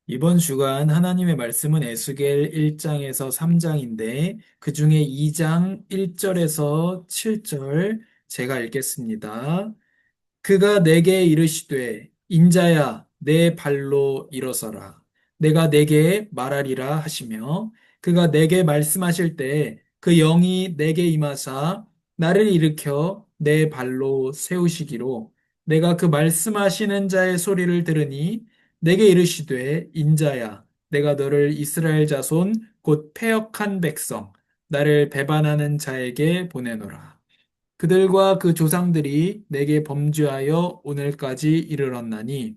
이번 주간 하나님의 말씀은 에스겔 1장에서 3장인데 그 중에 2장 1절에서 7절 제가 읽겠습니다. 그가 내게 이르시되 인자야 내 발로 일어서라 내가 내게 말하리라 하시며 그가 내게 말씀하실 때 그 영이 내게 임하사 나를 일으켜 내 발로 세우시기로 내가 그 말씀하시는 자의 소리를 들으니 내게 이르시되 인자야 내가 너를 이스라엘 자손 곧 패역한 백성 나를 배반하는 자에게 보내노라. 그들과 그 조상들이 내게 범죄하여 오늘까지 이르렀나니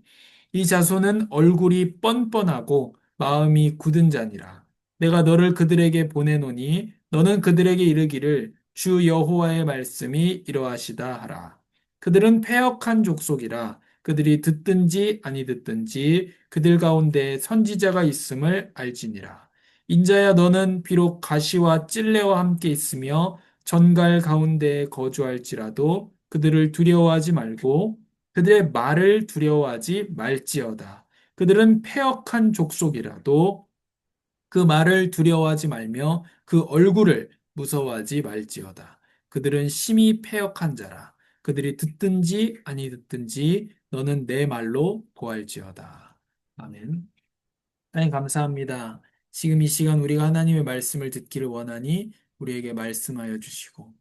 이 자손은 얼굴이 뻔뻔하고 마음이 굳은 자니라. 내가 너를 그들에게 보내노니 너는 그들에게 이르기를 주 여호와의 말씀이 이러하시다 하라. 그들은 패역한 족속이라 그들이 듣든지 아니 듣든지 그들 가운데 선지자가 있음을 알지니라. 인자야 너는 비록 가시와 찔레와 함께 있으며 전갈 가운데 거주할지라도 그들을 두려워하지 말고 그들의 말을 두려워하지 말지어다. 그들은 패역한 족속이라도 그 말을 두려워하지 말며 그 얼굴을 무서워하지 말지어다. 그들은 심히 패역한 자라. 그들이 듣든지 아니 듣든지 너는 내 말로 고할지어다. 아멘. 하나님 감사합니다. 지금 이 시간 우리가 하나님의 말씀을 듣기를 원하니 우리에게 말씀하여 주시고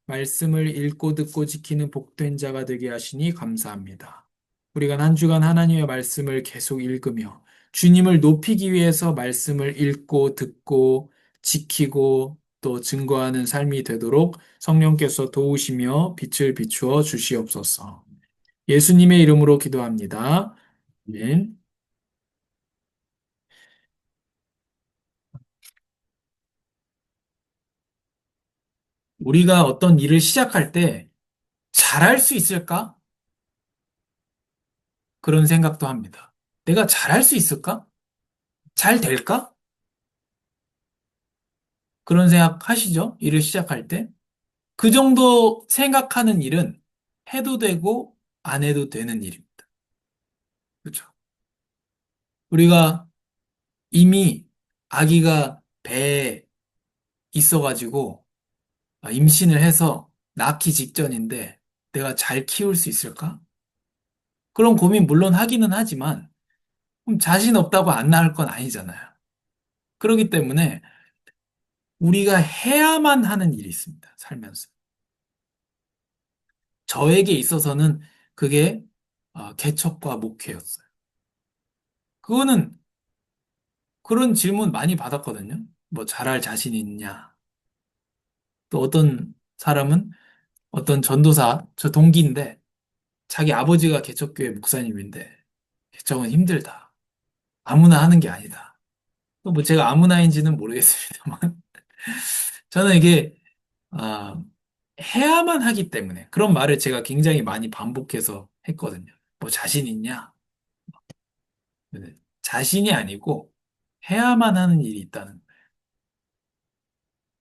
말씀을 읽고 듣고 지키는 복된 자가 되게 하시니 감사합니다. 우리가 한 주간 하나님의 말씀을 계속 읽으며 주님을 높이기 위해서 말씀을 읽고 듣고 지키고 또 증거하는 삶이 되도록 성령께서 도우시며 빛을 비추어 주시옵소서. 예수님의 이름으로 기도합니다. 아멘. 우리가 어떤 일을 시작할 때 잘할 수 있을까? 그런 생각도 합니다. 내가 잘할 수 있을까? 잘 될까? 그런 생각 하시죠? 일을 시작할 때. 그 정도 생각하는 일은 해도 되고 안 해도 되는 일입니다. 그렇죠? 우리가 이미 아기가 배에 있어가지고 임신을 해서 낳기 직전인데 내가 잘 키울 수 있을까? 그런 고민 물론 하기는 하지만 자신 없다고 안 낳을 건 아니잖아요. 그렇기 때문에 우리가 해야만 하는 일이 있습니다. 살면서. 저에게 있어서는 그게 개척과 목회였어요. 그거는 그런 질문 많이 받았거든요. 뭐 잘할 자신 있냐? 또 어떤 사람은 어떤 전도사, 저 동기인데 자기 아버지가 개척교회 목사님인데 개척은 힘들다. 아무나 하는 게 아니다. 또 뭐 제가 아무나인지는 모르겠습니다만 저는 이게 아, 해야만 하기 때문에 그런 말을 제가 굉장히 많이 반복해서 했거든요. 뭐 자신 있냐? 네. 자신이 아니고 해야만 하는 일이 있다는 거예요.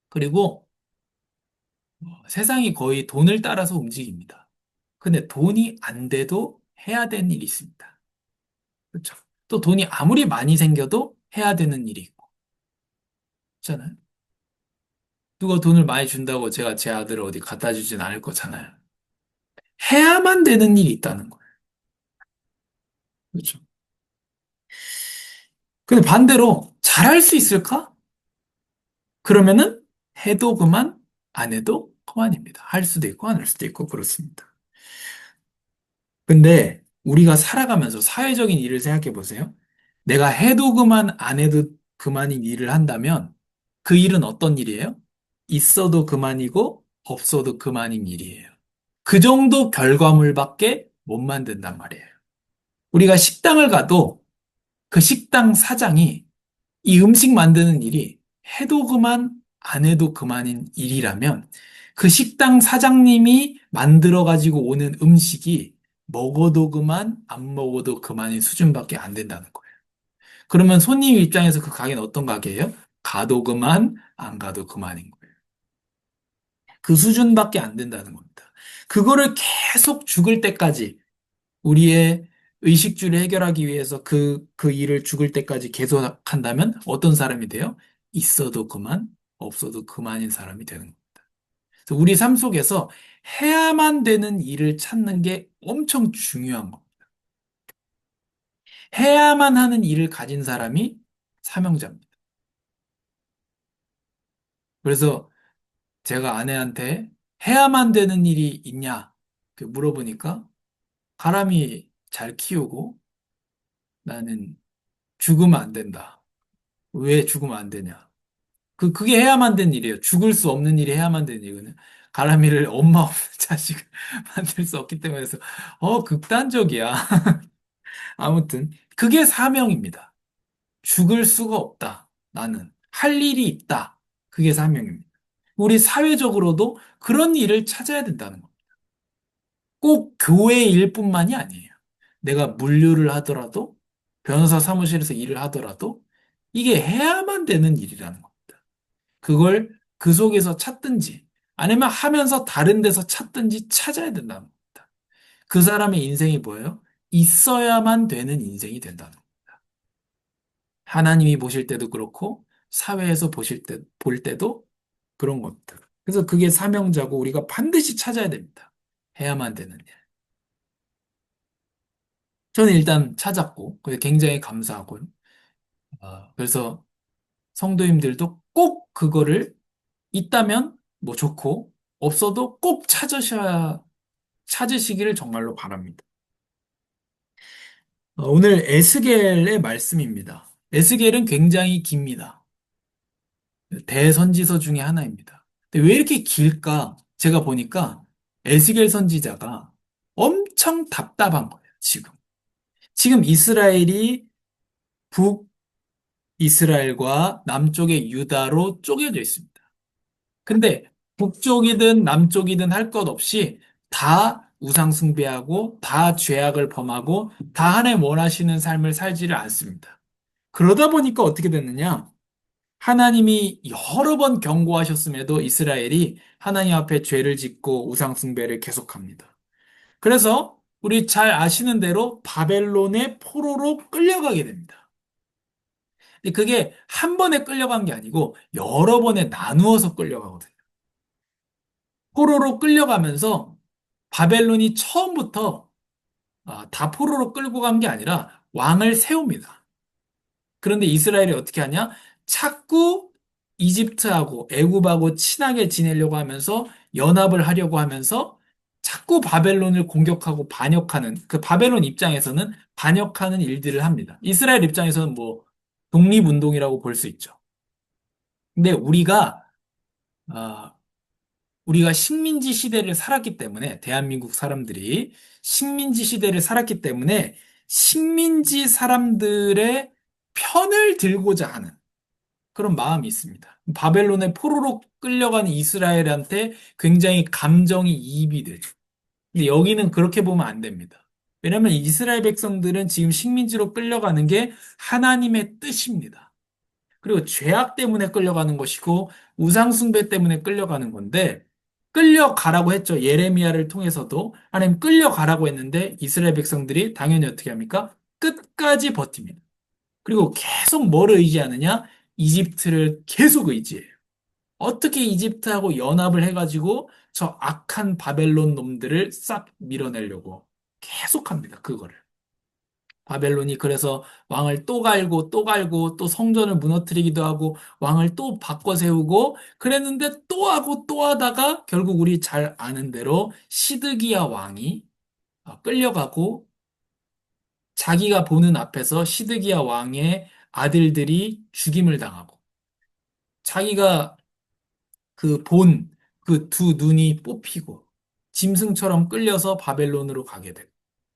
그리고 세상이 거의 돈을 따라서 움직입니다. 근데 돈이 안 돼도 해야 되는 일이 있습니다. 그렇죠? 또 돈이 아무리 많이 생겨도 해야 되는 일이 있고, 그렇잖아요? 누가 돈을 많이 준다고 제가 제 아들을 어디 갖다 주진 않을 거잖아요. 해야만 되는 일이 있다는 거예요. 그렇죠? 근데 반대로 잘할 수 있을까? 그러면은 해도 그만, 안 해도 그만입니다. 할 수도 있고 안 할 수도 있고 그렇습니다. 근데 우리가 살아가면서 사회적인 일을 생각해 보세요. 내가 해도 그만, 안 해도 그만인 일을 한다면 그 일은 어떤 일이에요? 있어도 그만이고 없어도 그만인 일이에요. 그 정도 결과물밖에 못 만든단 말이에요. 우리가 식당을 가도 그 식당 사장이 이 음식 만드는 일이 해도 그만, 안 해도 그만인 일이라면 그 식당 사장님이 만들어 가지고 오는 음식이 먹어도 그만, 안 먹어도 그만인 수준밖에 안 된다는 거예요. 그러면 손님 입장에서 그 가게는 어떤 가게예요? 가도 그만, 안 가도 그만인 거예요. 그 수준밖에 안 된다는 겁니다. 그거를 계속 죽을 때까지 우리의 의식주를 해결하기 위해서 그 일을 죽을 때까지 계속한다면 어떤 사람이 돼요? 있어도 그만, 없어도 그만인 사람이 되는 거예요. 그래서 우리 삶 속에서 해야만 되는 일을 찾는 게 엄청 중요한 거. 해야만 하는 일을 가진 사람이 사명자입니다. 그래서 제가 아내한테 해야만 되는 일이 있냐? 물어보니까 사람이 잘 키우고 나는 죽으면 안 된다. 왜 죽으면 안 되냐? 그게 해야만 되는 일이에요. 죽을 수 없는 일이 해야만 되는 일이거든요. 가람이를 엄마 없는 자식을 만들 수 없기 때문에 해서 극단적이야. 아무튼 그게 사명입니다. 죽을 수가 없다. 나는 할 일이 있다. 그게 사명입니다. 우리 사회적으로도 그런 일을 찾아야 된다는 거. 꼭 교회 일뿐만이 아니에요. 내가 물류를 하더라도 변호사 사무실에서 일을 하더라도 이게 해야만 되는 일이라는 겁니다. 그걸 그 속에서 찾든지 아니면 하면서 다른 데서 찾든지 찾아야 된다는 겁니다. 그 사람의 인생이 뭐예요? 있어야만 되는 인생이 된다는 거예요. 하나님이 보실 때도 그렇고 사회에서 볼 때도 그런 것들. 그래서 그게 사명자고 우리가 반드시 찾아야 됩니다. 해야만 되는 일. 저는 일단 찾았고 그게 굉장히 감사하고요. 그래서 성도님들도 꼭 그거를 있다면 뭐 좋고 없어도 꼭 찾으시기를 정말로 바랍니다. 오늘 에스겔의 말씀입니다. 에스겔은 굉장히 깁니다. 대선지서 중에 하나입니다. 근데 왜 이렇게 길까? 제가 보니까 에스겔 선지자가 엄청 답답한 거예요, 지금. 지금 이스라엘이 북이스라엘과 남쪽의 유다로 쪼개져 있습니다. 근데 북쪽이든 남쪽이든 할 것 없이 다 우상숭배하고 다 죄악을 범하고 다 하나님 원하시는 삶을 살지를 않습니다. 그러다 보니까 어떻게 됐느냐? 하나님이 여러 번 경고하셨음에도 이스라엘이 하나님 앞에 죄를 짓고 우상숭배를 계속합니다. 그래서 우리 잘 아시는 대로 바벨론의 포로로 끌려가게 됩니다. 근데 그게 한 번에 끌려간 게 아니고 여러 번에 나누어서 끌려가거든요. 포로로 끌려가면서 바벨론이 처음부터 다 포로로 끌고 간 게 아니라 왕을 세웁니다. 그런데 이스라엘이 어떻게 하냐? 자꾸 이집트하고 애굽하고 친하게 지내려고 하면서 연합을 하려고 하면서 자꾸 바벨론을 공격하고 반역하는 그 바벨론 입장에서는 반역하는 일들을 합니다. 이스라엘 입장에서는 뭐 독립운동이라고 볼 수 있죠. 근데 아, 우리가 식민지 시대를 살았기 때문에, 대한민국 사람들이 식민지 시대를 살았기 때문에, 식민지 사람들의 편을 들고자 하는 그런 마음이 있습니다. 바벨론의 포로로 끌려간 이스라엘한테 굉장히 감정이 이입이 되죠. 근데 여기는 그렇게 보면 안 됩니다. 왜냐하면 이스라엘 백성들은 지금 식민지로 끌려가는 게 하나님의 뜻입니다. 그리고 죄악 때문에 끌려가는 것이고 우상숭배 때문에 끌려가는 건데 끌려가라고 했죠. 예레미야를 통해서도 하나님 끌려가라고 했는데 이스라엘 백성들이 당연히 어떻게 합니까? 끝까지 버팁니다. 그리고 계속 뭐를 의지하느냐? 이집트를 계속 의지해요. 어떻게 이집트하고 연합을 해가지고 저 악한 바벨론 놈들을 싹 밀어내려고 계속합니다. 그거를. 바벨론이 그래서 왕을 또 갈고 또 갈고 또 성전을 무너뜨리기도 하고 왕을 또 바꿔 세우고 그랬는데 또 하고 또 하다가 결국 우리 잘 아는 대로 시드기야 왕이 끌려가고 자기가 보는 앞에서 시드기야 왕의 아들들이 죽임을 당하고 자기가 그 두 눈이 뽑히고 짐승처럼 끌려서 바벨론으로 가게 되고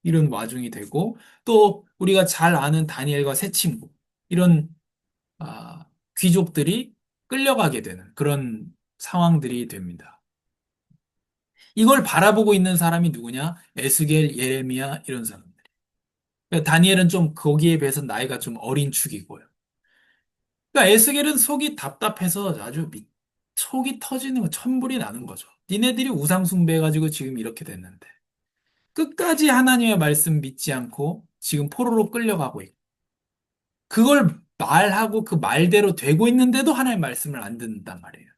이런 와중이 되고 또 우리가 잘 아는 다니엘과 세 친구 이런 귀족들이 끌려가게 되는 그런 상황들이 됩니다. 이걸 바라보고 있는 사람이 누구냐? 에스겔, 예레미야 이런 사람들. 그러니까 다니엘은 좀 거기에 비해서 나이가 좀 어린 축이고요. 그러니까 에스겔은 속이 답답해서 속이 터지는 거, 천불이 나는 거죠. 니네들이 우상 숭배해가지고 지금 이렇게 됐는데. 끝까지 하나님의 말씀 믿지 않고 지금 포로로 끌려가고 있고 그걸 말하고 그 말대로 되고 있는데도 하나님의 말씀을 안 듣는단 말이에요.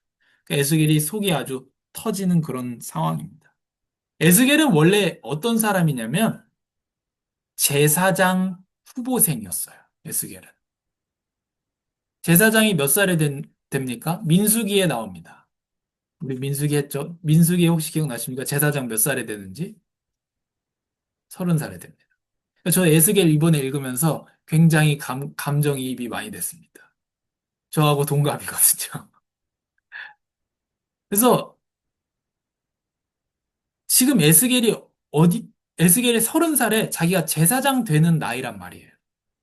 그러니까 에스겔이 속이 아주 터지는 그런 상황입니다. 에스겔은 원래 어떤 사람이냐면 제사장 후보생이었어요. 에스겔은. 제사장이 몇 살에 됩니까? 민수기에 나옵니다. 우리 민수기 했죠? 민수기 혹시 기억나십니까? 제사장 몇 살에 되는지? 30살에 됩니다. 저 에스겔 이번에 읽으면서 굉장히 감정이입이 많이 됐습니다. 저하고 동갑이거든요. 그래서 지금 에스겔이 30살에 자기가 제사장 되는 나이란 말이에요.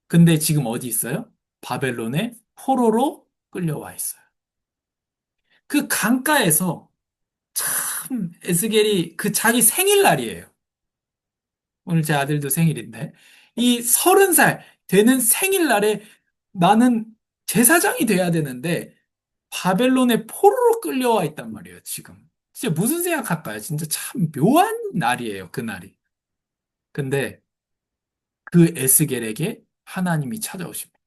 근데 지금 어디 있어요? 바벨론의 포로로 끌려와 있어요. 그 강가에서 참 에스겔이 그 자기 생일날이에요. 오늘 제 아들도 생일인데 이 30살 되는 생일날에 나는 제사장이 돼야 되는데 바벨론의 포로로 끌려와 있단 말이에요, 지금. 진짜 무슨 생각할까요? 진짜 참 묘한 날이에요, 그 날이. 근데 그 에스겔에게 하나님이 찾아오십니다.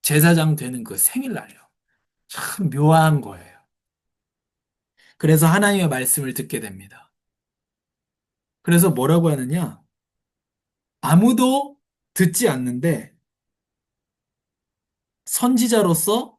제사장 되는 그 생일날이요. 참 묘한 거예요. 그래서 하나님의 말씀을 듣게 됩니다. 그래서 뭐라고 하느냐? 아무도 듣지 않는데 선지자로서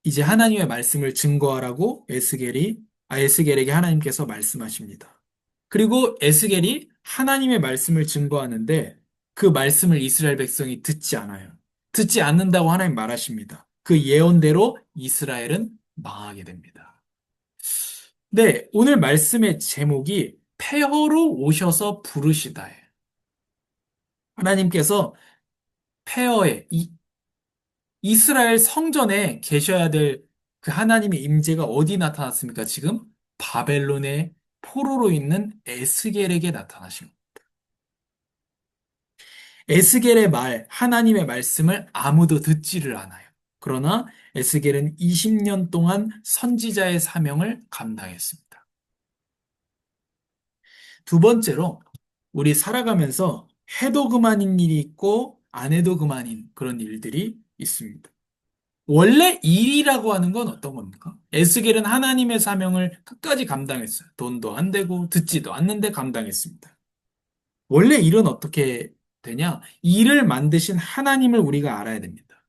이제 하나님의 말씀을 증거하라고 에스겔에게 하나님께서 말씀하십니다. 그리고 에스겔이 하나님의 말씀을 증거하는데 그 말씀을 이스라엘 백성이 듣지 않아요. 듣지 않는다고 하나님 말하십니다. 그 예언대로 이스라엘은 망하게 됩니다. 네, 오늘 말씀의 제목이 폐허로 오셔서 부르시다예요. 하나님께서 폐허에 이스라엘 성전에 계셔야 될 그 하나님의 임재가 어디 나타났습니까? 지금 바벨론의 포로로 있는 에스겔에게 나타나신 거예요. 에스겔의 하나님의 말씀을 아무도 듣지를 않아요. 그러나 에스겔은 20년 동안 선지자의 사명을 감당했습니다. 두 번째로, 우리 살아가면서 해도 그만인 일이 있고 안 해도 그만인 그런 일들이 있습니다. 원래 일이라고 하는 건 어떤 겁니까? 에스겔은 하나님의 사명을 끝까지 감당했어요. 돈도 안 되고 듣지도 않는데 감당했습니다. 원래 일은 어떻게 되냐? 일을 만드신 하나님을 우리가 알아야 됩니다.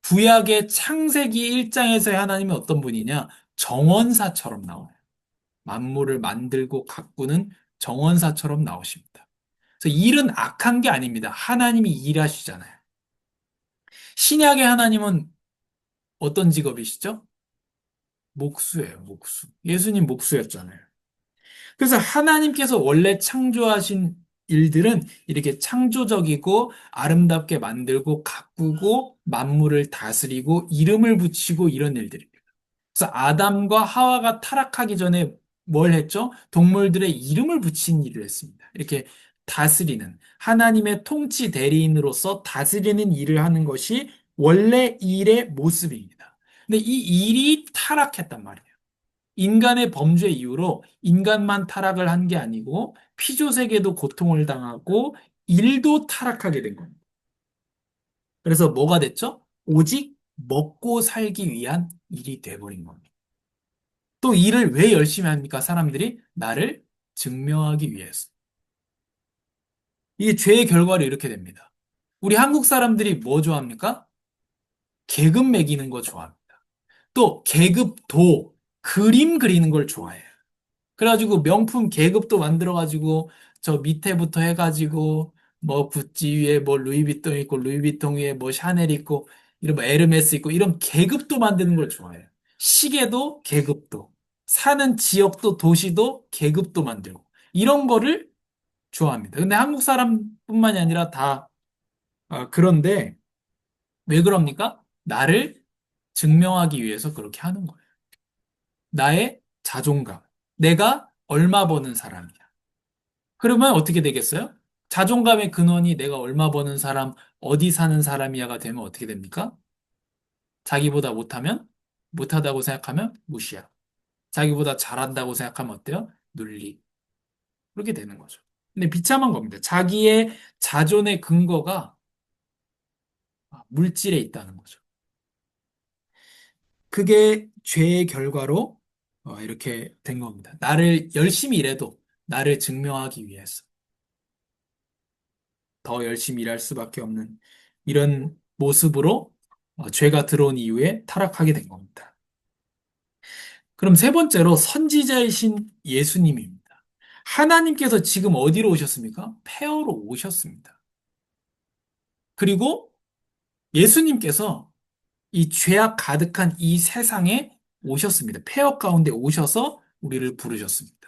구약의 창세기 1장에서의 하나님이 어떤 분이냐? 정원사처럼 나와요. 만물을 만들고 가꾸는 정원사처럼 나오십니다. 그래서 일은 악한 게 아닙니다. 하나님이 일하시잖아요. 신약의 하나님은 어떤 직업이시죠? 목수예요, 목수. 예수님 목수였잖아요. 그래서 하나님께서 원래 창조하신 일들은 이렇게 창조적이고 아름답게 만들고 가꾸고 만물을 다스리고 이름을 붙이고 이런 일들입니다. 그래서 아담과 하와가 타락하기 전에 뭘 했죠? 동물들의 이름을 붙인 일을 했습니다. 이렇게 다스리는 하나님의 통치 대리인으로서 다스리는 일을 하는 것이 원래 일의 모습입니다. 근데 이 일이 타락했단 말이에요. 인간의 범죄 이후로 인간만 타락을 한 게 아니고 피조세계도 고통을 당하고 일도 타락하게 된 겁니다. 그래서 뭐가 됐죠? 오직 먹고 살기 위한 일이 돼버린 겁니다. 또 일을 왜 열심히 합니까? 사람들이 나를 증명하기 위해서. 이게 죄의 결과로 이렇게 됩니다. 우리 한국 사람들이 뭐 좋아합니까? 계급 매기는 거 좋아합니다. 또 계급도 그림 그리는 걸 좋아해요. 그래가지고 명품 계급도 만들어가지고 저 밑에부터 해가지고 뭐 구찌 위에 뭐 루이비통 있고 루이비통 위에 뭐 샤넬 있고 이런 뭐 에르메스 있고 이런 계급도 만드는 걸 좋아해요. 시계도 계급도 사는 지역도 도시도 계급도 만들고 이런 거를 좋아합니다. 근데 한국 사람뿐만이 아니라 다 그런데 왜 그럽니까? 나를 증명하기 위해서 그렇게 하는 거예요. 나의 자존감. 내가 얼마 버는 사람이야. 그러면 어떻게 되겠어요? 자존감의 근원이 내가 얼마 버는 사람, 어디 사는 사람이야가 되면 어떻게 됩니까? 자기보다 못하면, 못하다고 생각하면 무시야. 자기보다 잘한다고 생각하면 어때요? 눌리. 그렇게 되는 거죠. 근데 비참한 겁니다. 자기의 자존의 근거가 물질에 있다는 거죠. 그게 죄의 결과로 이렇게 된 겁니다. 나를 열심히 일해도 나를 증명하기 위해서 더 열심히 일할 수밖에 없는 이런 모습으로 죄가 들어온 이후에 타락하게 된 겁니다. 그럼 세 번째로 선지자이신 예수님입니다. 하나님께서 지금 어디로 오셨습니까? 폐허로 오셨습니다. 그리고 예수님께서 이 죄악 가득한 이 세상에 오셨습니다. 폐허 가운데 오셔서 우리를 부르셨습니다.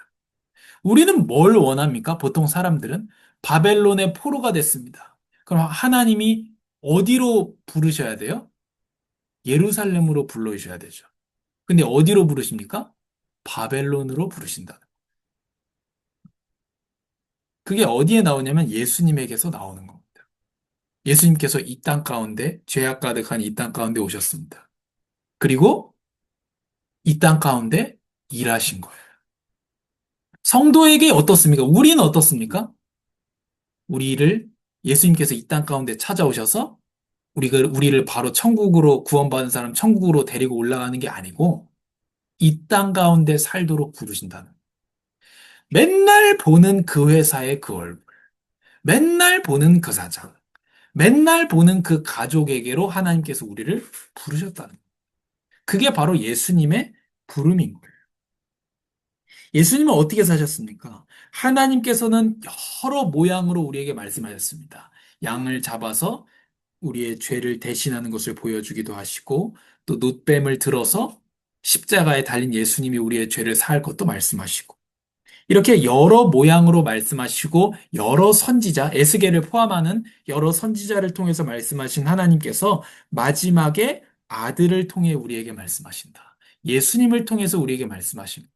우리는 뭘 원합니까? 보통 사람들은 바벨론의 포로가 됐습니다. 그럼 하나님이 어디로 부르셔야 돼요? 예루살렘으로 불러주셔야 되죠. 근데 어디로 부르십니까? 바벨론으로 부르신다. 그게 어디에 나오냐면 예수님에게서 나오는 겁니다. 예수님께서 이 땅 가운데, 죄악 가득한 이 땅 가운데 오셨습니다. 그리고 이 땅 가운데 일하신 거예요. 성도에게 어떻습니까? 우리는 어떻습니까? 우리를 예수님께서 이 땅 가운데 찾아오셔서 우리를 바로 천국으로 구원받은 사람 천국으로 데리고 올라가는 게 아니고 이 땅 가운데 살도록 부르신다는. 맨날 보는 그 회사의 그 얼굴, 맨날 보는 그 사장, 맨날 보는 그 가족에게로 하나님께서 우리를 부르셨다는. 그게 바로 예수님의 부름인 거예요. 예수님은 어떻게 사셨습니까? 하나님께서는 여러 모양으로 우리에게 말씀하셨습니다. 양을 잡아서 우리의 죄를 대신하는 것을 보여주기도 하시고, 또 놋뱀을 들어서 십자가에 달린 예수님이 우리의 죄를 사할 것도 말씀하시고, 이렇게 여러 모양으로 말씀하시고, 여러 선지자, 에스겔을 포함하는 여러 선지자를 통해서 말씀하신 하나님께서 마지막에 아들을 통해 우리에게 말씀하신다. 예수님을 통해서 우리에게 말씀하십니다.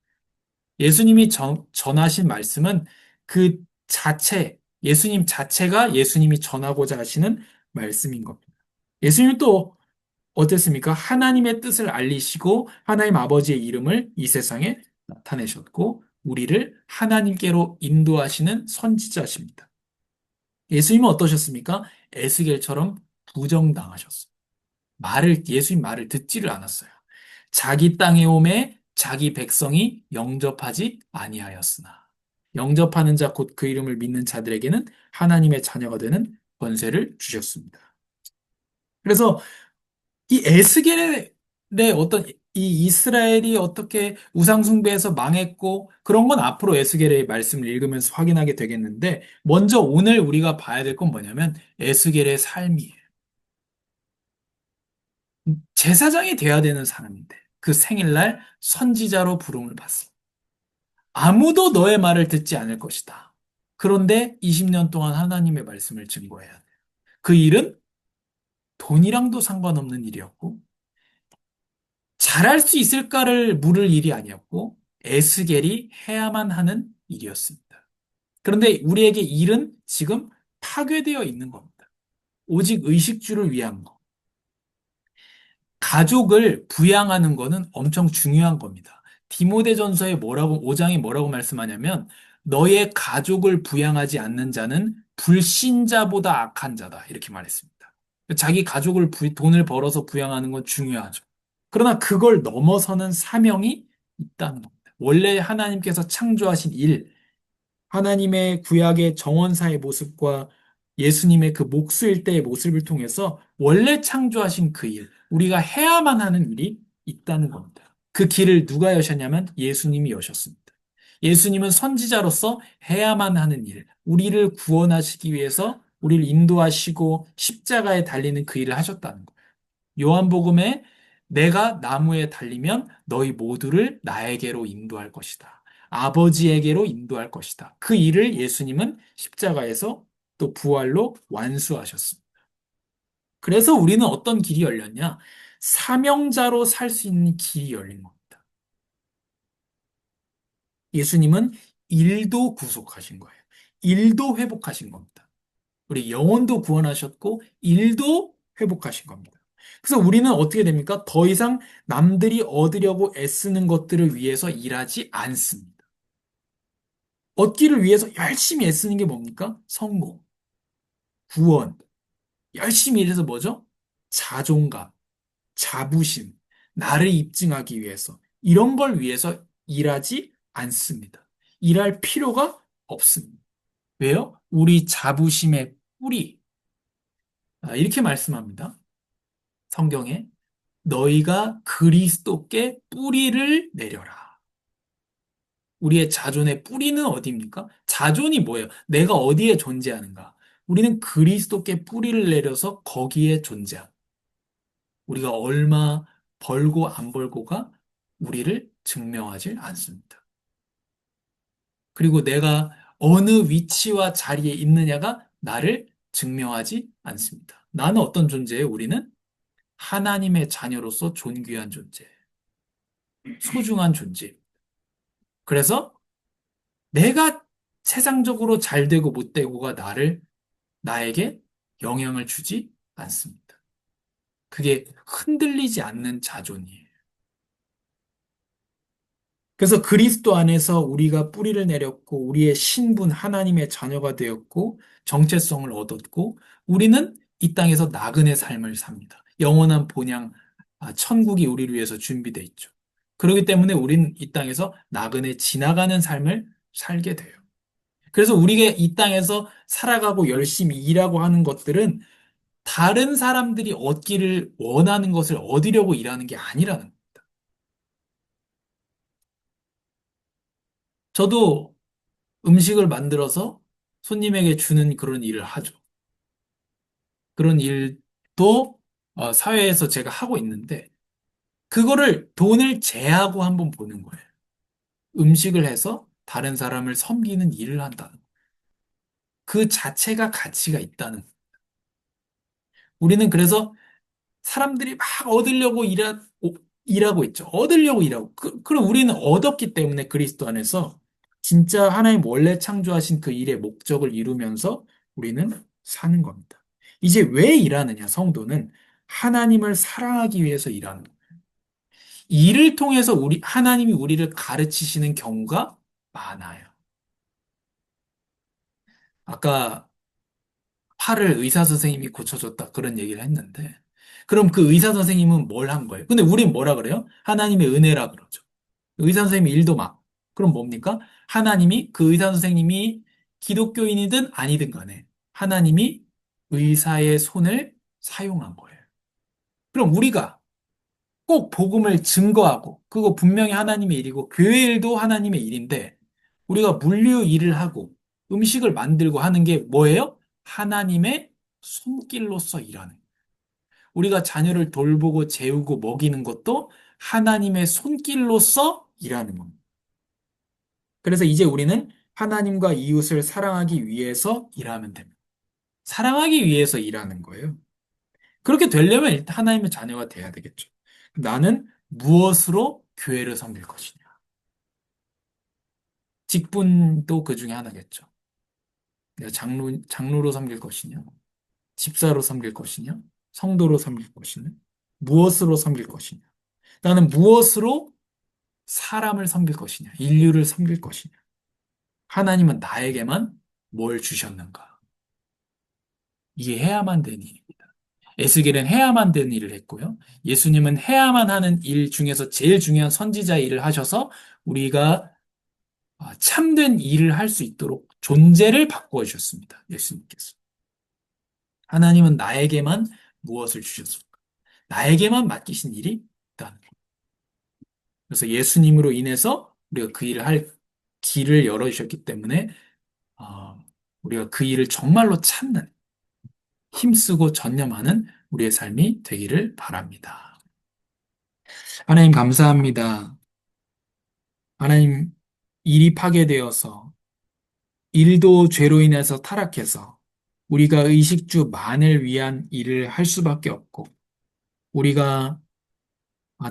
예수님이 전하신 말씀은 그 자체, 예수님 자체가 예수님이 전하고자 하시는 말씀인 겁니다. 예수님은 또 어땠습니까? 하나님의 뜻을 알리시고 하나님 아버지의 이름을 이 세상에 나타내셨고 우리를 하나님께로 인도하시는 선지자십니다. 예수님은 어떠셨습니까? 에스겔처럼 부정당하셨어요. 예수님 말을 듣지를 않았어요. 자기 땅에 오매 자기 백성이 영접하지 아니하였으나 영접하는 자 곧 그 이름을 믿는 자들에게는 하나님의 자녀가 되는 권세를 주셨습니다. 그래서 이 에스겔의 어떤 이 이스라엘이 어떻게 우상숭배에서 망했고 그런 건 앞으로 에스겔의 말씀을 읽으면서 확인하게 되겠는데 먼저 오늘 우리가 봐야 될 건 뭐냐면 에스겔의 삶이에요. 제사장이 돼야 되는 사람인데 그 생일날 선지자로 부름을 받습니다. 아무도 너의 말을 듣지 않을 것이다. 그런데 20년 동안 하나님의 말씀을 증거해야 돼. 그 일은 돈이랑도 상관없는 일이었고 잘할 수 있을까를 물을 일이 아니었고 에스겔이 해야만 하는 일이었습니다. 그런데 우리에게 일은 지금 파괴되어 있는 겁니다. 오직 의식주를 위한 것. 가족을 부양하는 거는 엄청 중요한 겁니다. 디모데전서에 5장에 뭐라고 말씀하냐면 너의 가족을 부양하지 않는 자는 불신자보다 악한 자다. 이렇게 말했습니다. 자기 가족을 돈을 벌어서 부양하는 건 중요하죠. 그러나 그걸 넘어서는 사명이 있다는 겁니다. 원래 하나님께서 창조하신 일, 하나님의 구약의 정원사의 모습과 예수님의 그 목수일 때의 모습을 통해서 원래 창조하신 그 일, 우리가 해야만 하는 일이 있다는 겁니다. 그 길을 누가 여셨냐면 예수님이 여셨습니다. 예수님은 선지자로서 해야만 하는 일, 우리를 구원하시기 위해서 우리를 인도하시고 십자가에 달리는 그 일을 하셨다는 거예요. 요한복음에 내가 나무에 달리면 너희 모두를 나에게로 인도할 것이다. 아버지에게로 인도할 것이다. 그 일을 예수님은 십자가에서 또 부활로 완수하셨습니다. 그래서 우리는 어떤 길이 열렸냐? 사명자로 살 수 있는 길이 열린 겁니다. 예수님은 일도 구속하신 거예요. 일도 회복하신 겁니다. 우리 영혼도 구원하셨고 일도 회복하신 겁니다. 그래서 우리는 어떻게 됩니까? 더 이상 남들이 얻으려고 애쓰는 것들을 위해서 일하지 않습니다. 얻기를 위해서 열심히 애쓰는 게 뭡니까? 성공, 구원. 열심히 일해서 뭐죠? 자존감, 자부심, 나를 입증하기 위해서. 이런 걸 위해서 일하지 않습니다. 일할 필요가 없습니다. 왜요? 우리 자부심의 뿌리. 이렇게 말씀합니다. 성경에. 너희가 그리스도께 뿌리를 내려라. 우리의 자존의 뿌리는 어디입니까? 자존이 뭐예요? 내가 어디에 존재하는가? 우리는 그리스도께 뿌리를 내려서 거기에 존재합니다. 우리가 얼마 벌고 안 벌고가 우리를 증명하지 않습니다. 그리고 내가 어느 위치와 자리에 있느냐가 나를 증명하지 않습니다. 나는 어떤 존재예요? 우리는 하나님의 자녀로서 존귀한 존재, 소중한 존재. 그래서 내가 세상적으로 잘 되고 못 되고가 나에게 영향을 주지 않습니다. 그게 흔들리지 않는 자존이에요. 그래서 그리스도 안에서 우리가 뿌리를 내렸고, 우리의 신분, 하나님의 자녀가 되었고, 정체성을 얻었고, 우리는 이 땅에서 나그네 삶을 삽니다. 영원한 본향, 천국이 우리를 위해서 준비되어 있죠. 그렇기 때문에 우리는 이 땅에서 나그네 지나가는 삶을 살게 돼요. 그래서 우리가 이 땅에서 살아가고 열심히 일하고 하는 것들은 다른 사람들이 얻기를 원하는 것을 얻으려고 일하는 게 아니라는 거예요. 저도 음식을 만들어서 손님에게 주는 그런 일을 하죠. 그런 일도 사회에서 제가 하고 있는데, 그거를 돈을 제하고 한번 보는 거예요. 음식을 해서 다른 사람을 섬기는 일을 한다는 거예요. 그 자체가 가치가 있다는 거예요. 우리는 그래서 사람들이 막 얻으려고 일하고 있죠. 얻으려고 일하고. 그럼 우리는 얻었기 때문에 그리스도 안에서 진짜 하나님 원래 창조하신 그 일의 목적을 이루면서 우리는 사는 겁니다. 이제 왜 일하느냐, 성도는 하나님을 사랑하기 위해서 일하는 거예요. 일을 통해서 하나님이 우리를 가르치시는 경우가 많아요. 아까 팔을 의사 선생님이 고쳐줬다 그런 얘기를 했는데, 그럼 그 의사 선생님은 뭘 한 거예요? 근데 우린 뭐라 그래요? 하나님의 은혜라 그러죠. 의사 선생님이 일도 막. 그럼 뭡니까? 하나님이 그 의사 선생님이 기독교인이든 아니든 간에 하나님이 의사의 손을 사용한 거예요. 그럼 우리가 꼭 복음을 증거하고 그거 분명히 하나님의 일이고 교회 일도 하나님의 일인데 우리가 물류 일을 하고 음식을 만들고 하는 게 뭐예요? 하나님의 손길로서 일하는 거예요. 우리가 자녀를 돌보고 재우고 먹이는 것도 하나님의 손길로서 일하는 겁니다. 그래서 이제 우리는 하나님과 이웃을 사랑하기 위해서 일하면 됩니다. 사랑하기 위해서 일하는 거예요. 그렇게 되려면 일단 하나님의 자녀가 돼야 되겠죠. 나는 무엇으로 교회를 섬길 것이냐. 직분도 그 중에 하나겠죠. 내가 장로로 섬길 것이냐, 집사로 섬길 것이냐, 성도로 섬길 것이냐, 무엇으로 섬길 것이냐. 나는 무엇으로 사람을 섬길 것이냐, 인류를 섬길 것이냐. 하나님은 나에게만 뭘 주셨는가. 이게 해야만 되는 일입니다. 에스겔은 해야만 되는 일을 했고요. 예수님은 해야만 하는 일 중에서 제일 중요한 선지자의 일을 하셔서 우리가 참된 일을 할 수 있도록 존재를 바꾸어 주셨습니다. 예수님께서. 하나님은 나에게만 무엇을 주셨습니까? 나에게만 맡기신 일이 있다는 거예요. 그래서 예수님으로 인해서 우리가 그 일을 할 길을 열어주셨기 때문에 우리가 그 일을 정말로 찾는 힘쓰고 전념하는 우리의 삶이 되기를 바랍니다. 하나님 감사합니다. 하나님 일이 파괴되어서 일도 죄로 인해서 타락해서 우리가 의식주만을 위한 일을 할 수밖에 없고 우리가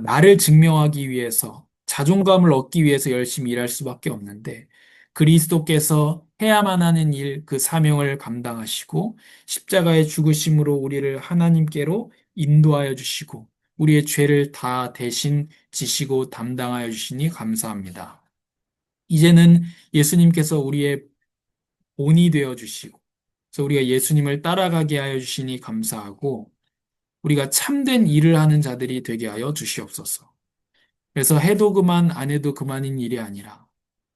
나를 증명하기 위해서 자존감을 얻기 위해서 열심히 일할 수밖에 없는데 그리스도께서 해야만 하는 일, 그 사명을 감당하시고 십자가의 죽으심으로 우리를 하나님께로 인도하여 주시고 우리의 죄를 다 대신 지시고 담당하여 주시니 감사합니다. 이제는 예수님께서 우리의 본이 되어 주시고, 그래서 우리가 예수님을 따라가게 하여 주시니 감사하고, 우리가 참된 일을 하는 자들이 되게 하여 주시옵소서. 그래서 해도 그만, 안 해도 그만인 일이 아니라,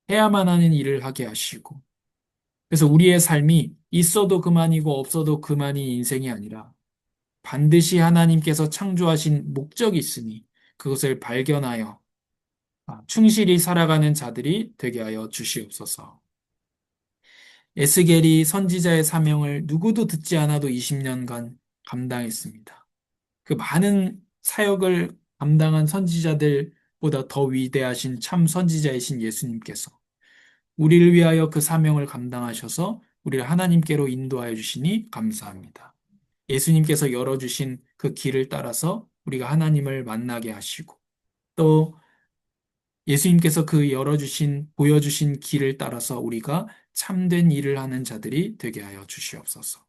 해야만 하는 일을 하게 하시고, 그래서 우리의 삶이 있어도 그만이고 없어도 그만이 인생이 아니라, 반드시 하나님께서 창조하신 목적이 있으니, 그것을 발견하여 충실히 살아가는 자들이 되게 하여 주시옵소서. 에스겔이 선지자의 사명을 누구도 듣지 않아도 20년간 감당했습니다. 그 많은 사역을 감당한 선지자들보다 더 위대하신 참 선지자이신 예수님께서 우리를 위하여 그 사명을 감당하셔서 우리를 하나님께로 인도하여 주시니 감사합니다. 예수님께서 열어주신 그 길을 따라서 우리가 하나님을 만나게 하시고 또 예수님께서 그 보여주신 길을 따라서 우리가 참된 일을 하는 자들이 되게 하여 주시옵소서.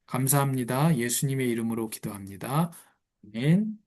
감사합니다. 예수님의 이름으로 기도합니다. 아멘.